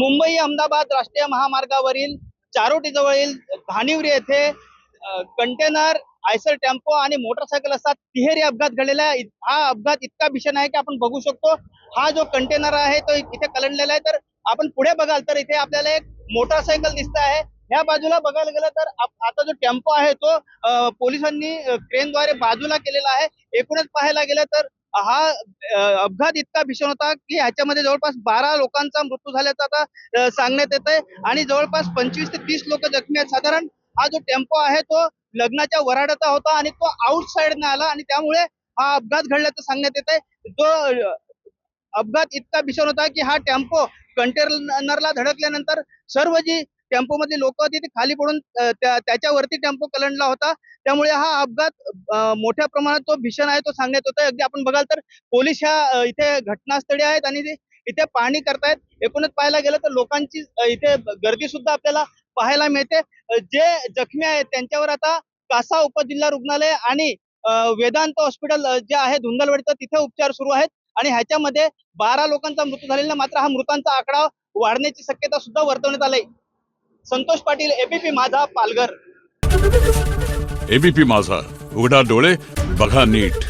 मुंबई अहमदाबाद राष्ट्रीय महामार्गावरील चारोटी जवळील धानिवरी येथे कंटेनर, आयसर टेम्पो आणि मोटरसायकल असा तिहेरी अपघात घडलेला आहे. हा अपघात इतका भीषण आहे की आपण बघू शकतो. हा जो कंटेनर आहे तो इथे कलंडलेला आहे. तर आपण पुढे बघाल तर इथे आपल्याला एक मोटरसायकल दिसत आहे. ह्या बाजूला बघायला गेलं तर आता जो टेम्पो आहे तो पोलिसांनी क्रेनद्वारे बाजूला केलेला आहे. एकूणच पाहायला गेलं तर हा अपघात इतका भीषण होता की ह्याच्यामध्ये जवळपास 12 लोकांचा मृत्यू झाल्याचा आता सांगण्यात येत आहे आणि जवळपास 25 ते 30 लोक जखमी आहेत. साधारण हा जो टेम्पो आहे तो लग्नाच्या वराडाचा होता आणि तो आउट साइडने आला आणि त्यामुळे हा अपघात घडल्याचं सांगण्यात येत आहे. जो अपघात इतका भीषण होता की हा टेम्पो कंटेनरला धडकल्यानंतर सर्व जी टेम्पो मधली लोक होती ती खाली पडून त्याच्यावरती टेम्पो कलंडला होता. त्यामुळे हा अपघात मोठ्या प्रमाणात तो भीषण आहे तो सांगण्यात होता. अगदी आपण बघाल तर पोलीस ह्या इथे घटनास्थळी आहेत आणि इथे पाहणी करतायत. एकूणच पाहायला गेलं तर लोकांची इथे गर्दी सुद्धा आपल्याला पाहायला मिळते. जे जखमी आहेत त्यांच्यावर आता कासा उपजिल्हा रुग्णालय आणि वेदांत हॉस्पिटल जे आहे धुंदलवाडीचं तिथे उपचार सुरू आहेत आणि ह्याच्यामध्ये 12 लोकांचा मृत्यू झालेला, मात्र हा मृतांचा आकडा वाढण्याची शक्यता सुद्धा वर्तवण्यात आली. संतोष पाटील, एबीपी माझा, पालघर. एबीपी माझा, उघडा डोळे बघा नीट.